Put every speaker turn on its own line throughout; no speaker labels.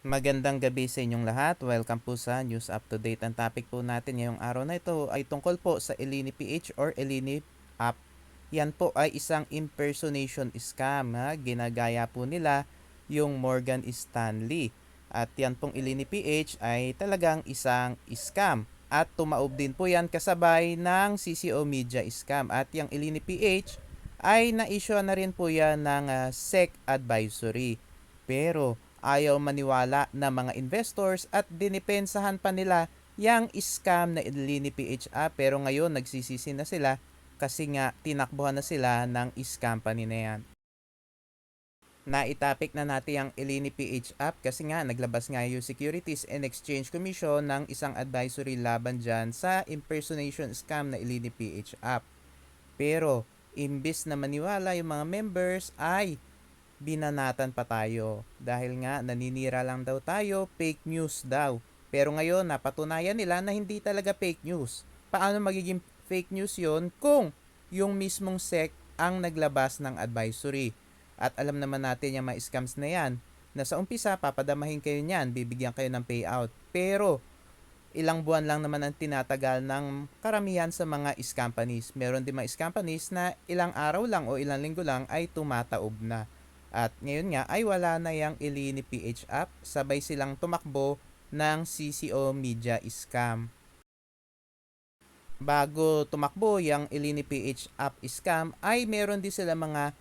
Magandang gabi sa inyong lahat. Welcome po sa News Up to Date. Ang topic po natin ngayong araw na ito ay tungkol po sa Elini PH or Elini App. Yan po ay isang impersonation scam. Ginagaya po nila yung Morgan Stanley. At yan pong Elini PH ay talagang isang scam. At tumaob din po yan kasabay ng CCO Media scam. At yung Elini PH ay na-issue na rin po yan ng SEC advisory. Pero ayaw maniwala ng mga investors at dinipensahan pa nila yang scam na Elini PH app, pero ngayon nagsisisi na sila kasi nga tinakbuhan na sila ng scam company na yan. Naitapik na natin ang Elini PH app kasi nga naglabas nga yung Securities and Exchange Commission ng isang advisory laban dyan sa impersonation scam na Elini PH app. Pero imbis na maniwala yung mga members ay binanatan pa tayo dahil nga naninira lang daw tayo, fake news daw. Pero ngayon napatunayan nila na hindi talaga fake news. Paano magiging fake news yon kung yung mismong SEC ang naglabas ng advisory? At alam naman natin yung mga scams na yan na sa umpisa papadamahin kayo niyan, bibigyan kayo ng payout. Pero ilang buwan lang naman ang tinatagal ng karamihan sa mga companies. Meron din mga companies na ilang araw lang o ilang linggo lang ay tumataob na. At ngayon nga ay wala na yung Elini PH app, sabay silang tumakbo ng CCO Media scam. Bago tumakbo yung Elini PH app scam ay meron din sila mga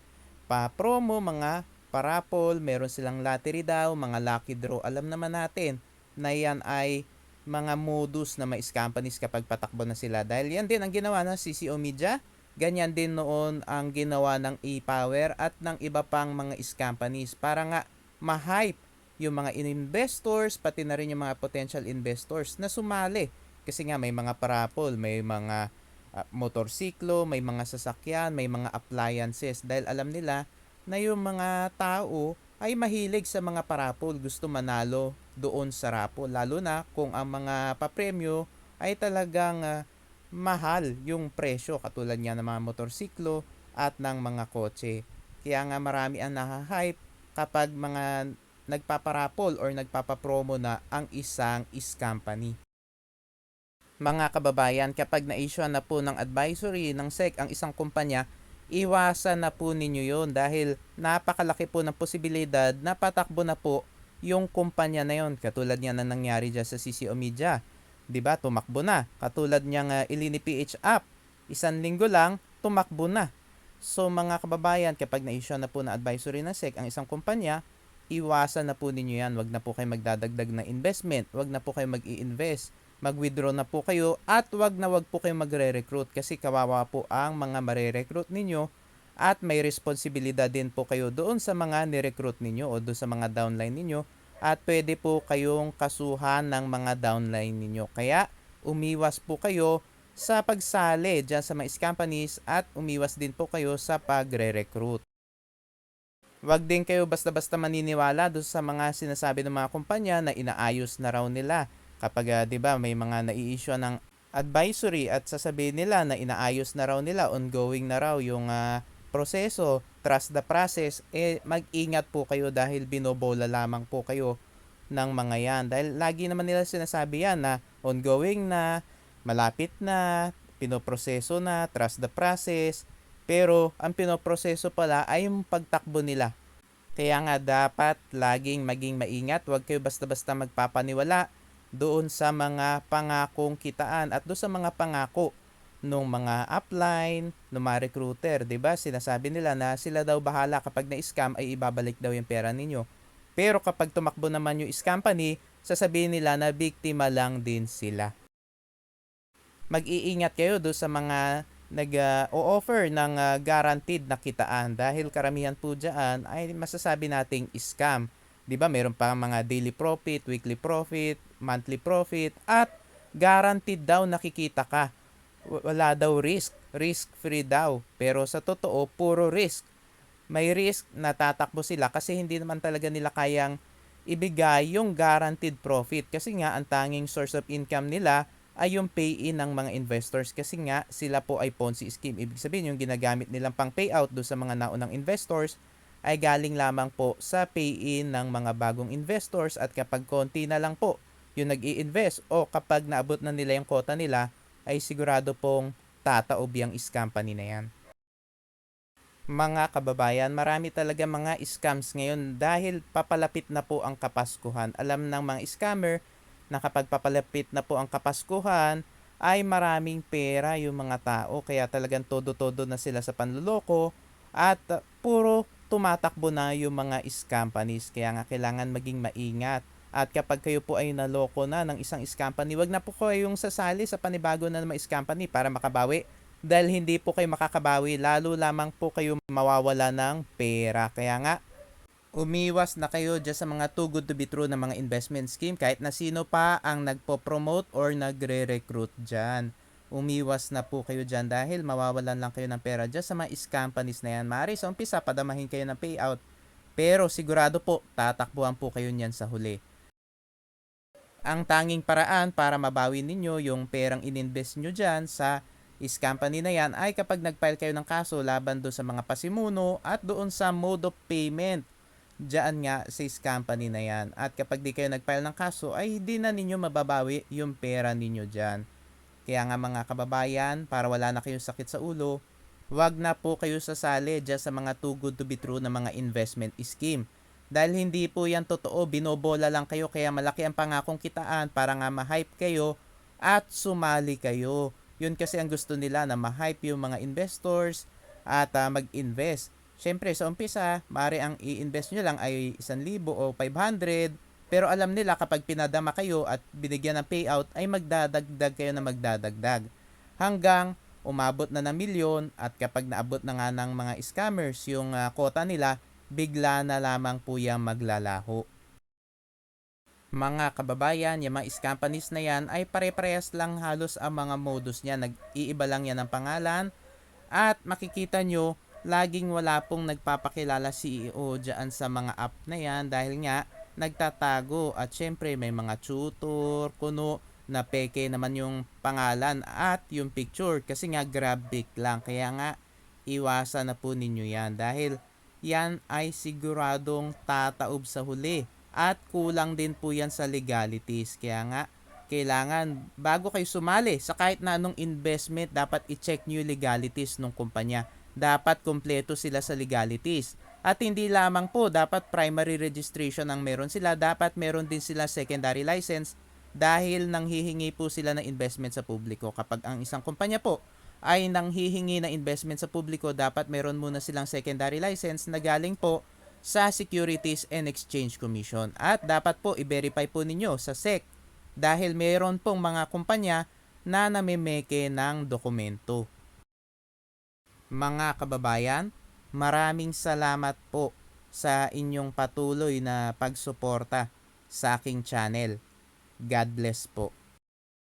pa-promo, mga parapol, meron silang lottery daw, mga lucky draw. Alam naman natin na yan ay mga modus na mais companies kapag patakbo na sila. Dahil yan din ang ginawa ng CCO Media. Ganyan din noon ang ginawa ng e-Power at ng iba pang mga companies para nga ma-hype yung mga investors, pati na rin yung mga potential investors na sumali. Kasi nga may mga parapol, may mga motorsiklo, may mga sasakyan, may mga appliances dahil alam nila na yung mga tao ay mahilig sa mga parapol, gusto manalo doon sa rapol, lalo na kung ang mga papremyo ay talagang mahal yung presyo katulad nga ng mga motorsiklo at ng mga kotse. Kaya nga marami ang nahahype kapag mga nagpaparapol or nagpapapromo na ang isang company. Mga kababayan, kapag na-issue na po ng advisory ng SEC ang isang kumpanya, iwasan na po ninyo yon dahil napakalaki po ng posibilidad na patakbo na po yung kumpanya na yon. Katulad niya na nangyari dyan sa CCO Media. 'Di ba? Tumakbo na. Katulad niyang Elini PH app. Isang linggo lang, tumakbo na. So mga kababayan, kapag na-issue na po na advisory ng SEC ang isang kumpanya, iwasan na po ninyo yan. Wag na po kayo magdadagdag ng investment. Wag na po kayo mag-i-invest, mag-withdraw na po kayo at wag na wag po kayo magre-recruit kasi kawawa po ang mga mare-recruit ninyo at may responsibilidad din po kayo doon sa mga ni-recruit ninyo o doon sa mga downline ninyo at pwede po kayong kasuhan ng mga downline ninyo. Kaya umiwas po kayo sa pagsali dyan sa mga companies at umiwas din po kayo sa pagre-recruit. Wag din kayo basta-basta maniniwala doon sa mga sinasabi ng mga kumpanya na inaayos na raw nila. Kapag 'di ba may mga nai-issue ng advisory at sasabihin nila na inaayos na raw nila, ongoing na raw yung proseso, trust the process, mag-ingat po kayo dahil binobola lamang po kayo ng mga yan. Dahil lagi naman nila sinasabi yan na ongoing na, malapit na, pinoproseso na, trust the process, pero ang pinoproseso pala ay yung pagtakbo nila. Kaya nga dapat laging maging maingat, huwag kayo basta-basta magpapaniwala doon sa mga pangakong kitaan at doon sa mga pangako nung mga upline, nung mga recruiter, 'di ba? Sinasabi nila na sila daw bahala kapag na-scam ay ibabalik daw yung pera ninyo. Pero kapag tumakbo naman yung scam company, sasabihin nila na biktima lang din sila. Mag-iingat kayo do sa mga nag-o-offer ng guaranteed na kitaan dahil karamihan po dyan ay masasabi nating scam. 'Di ba? Meron pa mga daily profit, weekly profit, monthly profit at guaranteed daw nakikita ka. Wala daw risk, risk free daw. Pero sa totoo, puro risk. May risk na tatakbo sila kasi hindi naman talaga nila kayang ibigay yung guaranteed profit kasi nga ang tanging source of income nila ay yung pay-in ng mga investors kasi nga sila po ay Ponzi scheme. Ibig sabihin yung ginagamit nilang pang payout do sa mga naunang investors ay galing lamang po sa pay-in ng mga bagong investors at kapag konti na lang po yung nag-i-invest o kapag naabot na nila yung quota nila ay sigurado pong tataob yung company na yan. Mga kababayan, marami talaga mga scams ngayon dahil papalapit na po ang Kapaskuhan. Alam ng mga scammer na kapag papalapit na po ang Kapaskuhan ay maraming pera yung mga tao kaya talagang todo-todo na sila sa panluloko at puro tumatakbo na yung mga scam companies kaya nga kailangan maging maingat. At kapag kayo po ay naloko na ng isang scam company, wag na po kayong sasali sa panibago na mga scam company para makabawi dahil hindi po kayo makakabawi, lalo lamang po kayo mawawala ng pera. Kaya nga, umiwas na kayo dyan sa mga too good to be true na mga investment scheme kahit na sino pa ang nagpo-promote or nagre-recruit dyan. Umiwas na po kayo dyan dahil mawawalan lang kayo ng pera dyan sa mga companies na yan. Maaari sa umpisa, padamahin kayo ng payout. Pero sigurado po, tatakbuhan po kayo niyan sa huli. Ang tanging paraan para mabawi ninyo yung perang ininvest nyo dyan sa company na yan ay kapag nag-file kayo ng kaso laban doon sa mga pasimuno at doon sa mode of payment dyan nga sa company na yan. At kapag di kayo nag-file ng kaso ay hindi na ninyo mababawi yung pera ninyo dyan. Kaya nga mga kababayan, para wala na kayong sakit sa ulo, wag na po kayo sasali dyan sa mga too good to be true na mga investment scheme. Dahil hindi po yan totoo, binobola lang kayo kaya malaki ang pangakong kitaan para nga ma-hype kayo at sumali kayo. Yun kasi ang gusto nila na ma-hype yung mga investors at mag-invest. Siyempre sa umpisa, maaari ang i-invest nyo lang ay 1,000 o 500 pero alam nila kapag pinadama kayo at binigyan ng payout ay magdadagdag kayo na magdadagdag. Hanggang umabot na ng milyon at kapag naabot na nga ng mga scammers yung quota nila, bigla na lamang po yung maglalaho. Mga kababayan, yung mga companies na yan ay pare-parehas lang halos ang mga modus niya. Nag-iiba lang yan ang pangalan at makikita nyo laging wala pong nagpapakilala CEO dyan sa mga app na yan dahil nga nagtatago at syempre may mga tutor, kuno na peke naman yung pangalan at yung picture kasi nga grab pic lang. Kaya nga iwasan na po ninyo yan dahil yan ay siguradong tataob sa huli. At kulang din po yan sa legalities. Kaya nga, kailangan bago kayo sumali sa kahit na anong investment, dapat i-check nyo yung legalities ng kumpanya. Dapat kompleto sila sa legalities. At hindi lamang po, dapat primary registration ang meron sila. Dapat meron din sila secondary license dahil nanghihingi po sila ng investment sa publiko. Kapag ang isang kumpanya po ay nanghihingi ng investment sa publiko, dapat meron muna silang secondary license na galing po sa Securities and Exchange Commission. At dapat po i-verify po ninyo sa SEC dahil mayroon pong mga kumpanya na namimeke ng dokumento. Mga kababayan, maraming salamat po sa inyong patuloy na pagsuporta sa aking channel. God bless po.